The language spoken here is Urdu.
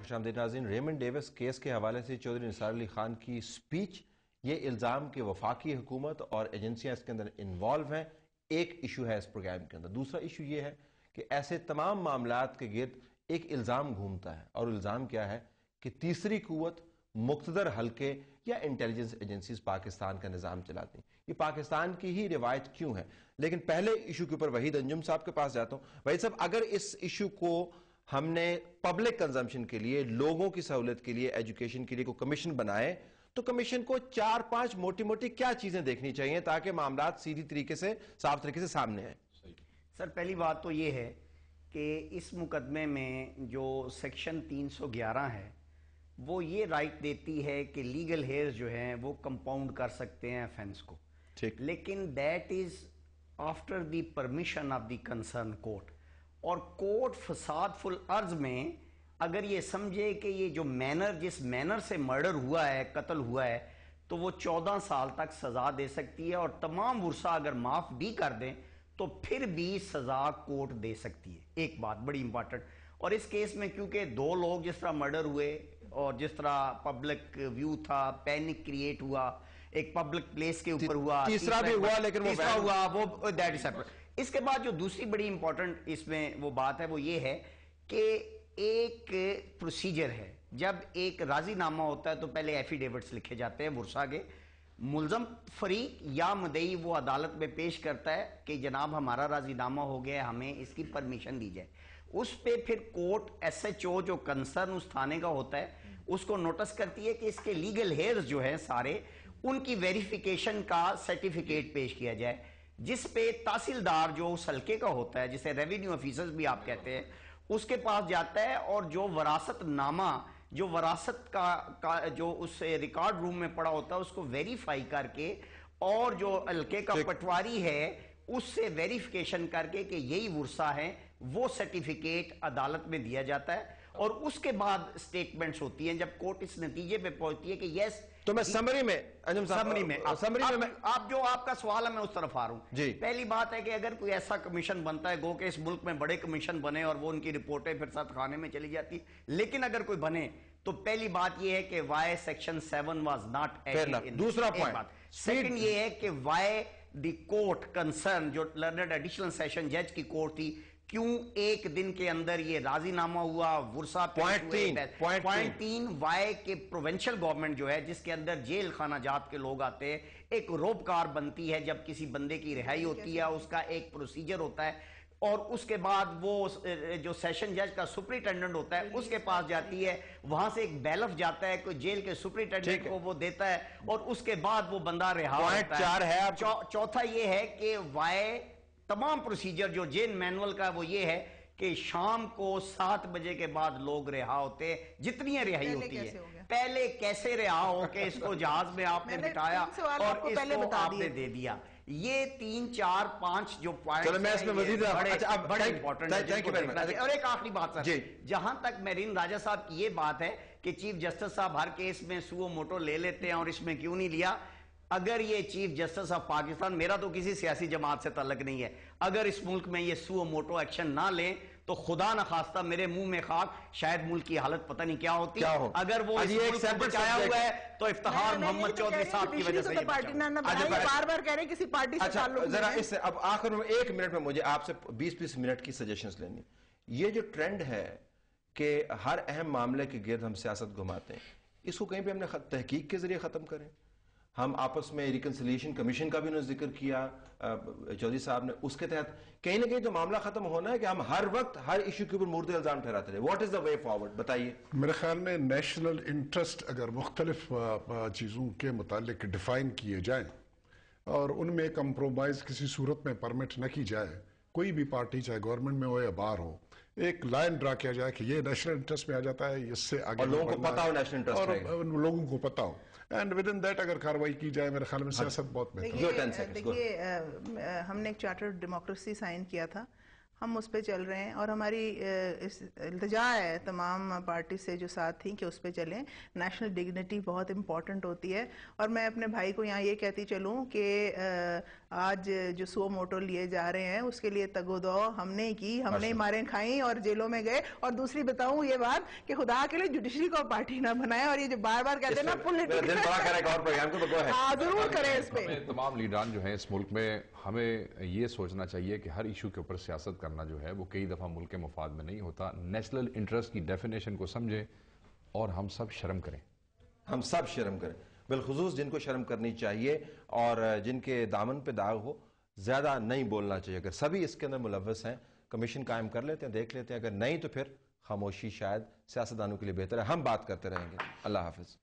خوشامدید ناظرین. ریمنڈ ڈیوس کیس کے حوالے سے چودھری نثار علی خان کی سپیچ، یہ الزام کہ وفاقی حکومت اور ایجنسیاں اس کے اندر انوالو ہیں، ایک ایشو ہے اس پروگرام کے اندر. دوسرا ایشو یہ ہے کہ ایسے تمام معاملات کے گرد ایک الزام گھومتا ہے، اور الزام کیا ہے کہ تیسری قوت مقتدر حلقے یا انٹیلیجنس ایجنسیز پاکستان کا نظام چلاتی ہیں. یہ پاکستان کی ہی روایت کیوں ہے؟ لیکن پہلے ایشو کے اوپر وحید انجم صاحب کے پاس جاتا ہوں. وحید صاحب، اگر اس ایشو کو ہم نے پبلک کنزمپشن کے لیے، لوگوں کی سہولت کے لیے، ایجوکیشن کے لیے کوئی کمیشن بنائے، تو کمیشن کو 4-5 موٹی موٹی کیا چیزیں دیکھنی چاہیے تاکہ معاملات سیدھی طریقے سے، صاف طریقے سے سامنے آئیں؟ سر، پہلی بات تو یہ ہے کہ اس مقدمے میں جو سیکشن 311 ہے وہ یہ رائٹ دیتی ہے کہ لیگل ہیئرز جو ہیں وہ کمپاؤنڈ کر سکتے ہیں افینس کو، لیکن that is after the permission of the concern court. اور کورٹ فساد فل ارض میں اگر یہ سمجھے کہ یہ جو مینر، جس مینر سے مرڈر ہوا ہے، قتل ہوا ہے، تو وہ 14 سال تک سزا دے سکتی ہے، اور تمام ورثہ اگر معاف بھی کر دیں تو پھر بھی سزا کورٹ دے سکتی ہے. ایک بات بڑی امپورٹنٹ. اور اس کیس میں کیونکہ 2 لوگ جس طرح مرڈر ہوئے اور جس طرح پبلک ویو تھا، پینک کریٹ ہوا، ایک پبلک پلیس کے اوپر ہوا، تیسرا بھی ہوا، لیکن تیسرا ہوا وہ دیٹ از سیپریٹ. اس کے بعد جو دوسری بڑی امپورٹنٹ اس میں وہ بات ہے وہ یہ ہے کہ ایک پروسیجر ہے. جب ایک راضی نامہ ہوتا ہے تو پہلے ایفیڈیوٹس لکھے جاتے ہیں ورثہ کے. ملزم فریق یا مدعی وہ عدالت میں پیش کرتا ہے کہ جناب ہمارا راضی نامہ ہو گیا، ہمیں اس کی پرمیشن دی جائے. اس پہ پھر کورٹ ایس ایچ او جو کنسرن اس تھانے کا ہوتا ہے اس کو نوٹس کرتی ہے کہ اس کے لیگل ہیئرز جو ہیں سارے، ان کی ویریفیکیشن کا سرٹیفکیٹ پیش کیا جائے، جس پہ تحصیلدار جو اس حلقے کا ہوتا ہے، جسے ریونیو آفیسرز بھی آپ کہتے ہیں، اس کے پاس جاتا ہے، اور جو وراثت نامہ، جو وراثت کا جو اس ریکارڈ روم میں پڑا ہوتا ہے، اس کو ویریفائی کر کے، اور جو حلقے کا پٹواری ہے اس سے ویریفیکیشن کر کے کہ یہی ورثہ ہیں، وہ سرٹیفکیٹ عدالت میں دیا جاتا ہے. اور اس کے بعد سٹیٹمنٹس ہوتی ہیں. جب کورٹ اس نتیجے پہ پہنچتی ہے کہ یس، تو میں سمری میں آپ جو آپ کا سوال ہے میں اس طرف آ رہا ہوں. پہلی بات ہے کہ اگر کوئی ایسا کمیشن بنتا ہے، گو کہ اس ملک میں بڑے کمیشن بنے اور وہ ان کی رپورٹیں پھر ساتھ خانے میں چلی جاتی، لیکن اگر کوئی بنے تو پہلی بات یہ ہے کہ why section 7 was not added. دوسرا پوائنٹ سیکنڈ یہ ہے کہ وائی دی کورٹ کنسرن، جو لرنڈ ایڈیشنل سیشن جج کی کورٹ تھی، کیوں ایک دن کے اندر یہ راضی نامہ ہوا، ورثہ پوائنٹ 3 وائی کے پروونشل گورنمنٹ جو ہے جس کے اندر جیل خانہ جات کے لوگ آتے ہیں، ایک روبکار بنتی ہے جب کسی بندے کی رہائی ہوتی ہے، اس کا ایک پروسیجر ہوتا ہے، اور اس کے بعد وہ جو سیشن جج کا سپرنٹینڈنٹ ہوتا ہے اس کے پاس جاتی ہے، وہاں سے ایک بیلف جاتا ہے کوئی جیل کے سپرنٹینڈنٹ کو، وہ دیتا ہے، اور اس کے بعد وہ بندہ رہا ہوتا ہے. چوتھا یہ ہے کہ وائی تمام پروسیجر جو جیل مینول کا وہ یہ ہے کہ شام کو 7 بجے کے بعد لوگ رہا ہوتے، جتنی رہائی ہوتی ہے. پہلے کیسے رہا ہو کہ اس کو جہاز میں آپ نے بٹھایا اور اس کو آپ نے دے دیا. یہ 3 4 5 جو پوائنٹس بڑے امپورٹنٹ. اور ایک آخری بات سر، جہاں تک میرین راجہ صاحب کی یہ بات ہے کہ چیف جسٹس صاحب ہر کیس میں سو موٹو لے لیتے ہیں اور اس میں کیوں نہیں لیا، اگر یہ چیف جسٹس آف پاکستان، میرا تو کسی سیاسی جماعت سے تعلق نہیں ہے، اگر اس ملک میں یہ سو موٹو ایکشن نہ لیں تو خدا نخواستہ میرے منہ میں خاک، شاید ملک کی حالت پتہ نہیں کیا ہوتی. اگر وہ اس ملک کو بچایا ہوا ہے تو افتخار محمد چودھری صاحب کی وجہ سے بار بار کہہ رہے کسی پارٹی سے تعلق. ذرا اس سے اب آخر میں 1 منٹ میں مجھے آپ سے 20 منٹ کی سجیشنز لینی. یہ جو ٹرینڈ ہے کہ ہر اہم معاملے کے گرد ہم سیاست گھماتے ہیں، اس کو کہیں پہ ہم نے تحقیق کے ذریعے ختم کریں. ہم آپس میں ریکنسیلیشن کمیشن کا بھی انہوں نے ذکر کیا چودھری صاحب نے، اس کے تحت کہیں نہ کہیں تو معاملہ ختم ہونا ہے کہ ہم ہر وقت ہر ایشو کے اوپر مورد الزام ٹھہراتے رہے. What is the way forward? بتائیے. میرے خیال میں نیشنل انٹرسٹ اگر مختلف چیزوں کے متعلق ڈیفائن کیے جائیں اور ان میں کمپرومائز کسی صورت میں پرمٹ نہ کی جائے، کوئی بھی پارٹی چاہے گورنمنٹ میں ہو یا باہر ہو، ایک لائن ڈرا کیا جائے کہ یہ نیشنل انٹرسٹ میں آ جاتا ہے، اس سے آگے لوگوں کو پتا ہو نیشنل انٹرسٹ ہے، اور لوگوں کو پتا ہو، اینڈ ود ان دیٹ اگر کارروائی کی جائے میرے خیال میں سیاست بہت بہتر. دیکھیے ہم نے ایک چارٹر ڈیموکریسی سائن کیا تھا، ہم اس پہ چل رہے ہیں، اور ہماری التجا ہے تمام پارٹی سے جو ساتھ تھیں کہ اس پہ چلیں. نیشنل ڈگنیٹی بہت امپورٹنٹ ہوتی ہے، اور میں اپنے بھائی کو یہاں یہ کہتی چلوں کہ آج جو سو موٹو لیے جا رہے ہیں اس کے لیے تگو دو ہم نے کی, ہم نے ماریں کھائیں اور جیلوں میں گئے. اور دوسری بتاؤں یہ بات کہ خدا کے لیے جوڈیشری کو پارٹی نہ بنائے, اور یہ جو بار بار کہتے ہیں نا ضرور کریں اس پہ. تمام لیڈران جو ہیں اس ملک میں, ہمیں یہ سوچنا چاہیے کہ ہر ایشو کے اوپر سیاست کرنا جو ہے وہ کئی دفعہ ملک کے مفاد میں نہیں ہوتا. نیشنل انٹرسٹ کی ڈیفینیشن کو سمجھیں اور ہم سب شرم کریں. ہم سب شرم کریں, بالخصوص جن کو شرم کرنی چاہیے اور جن کے دامن پہ داغ ہو, زیادہ نہیں بولنا چاہیے. اگر سبھی اس کے اندر ملوث ہیں, کمیشن قائم کر لیتے ہیں, دیکھ لیتے ہیں, اگر نہیں تو پھر خاموشی شاید سیاستدانوں کے لیے بہتر ہے. ہم بات کرتے رہیں گے. اللہ حافظ.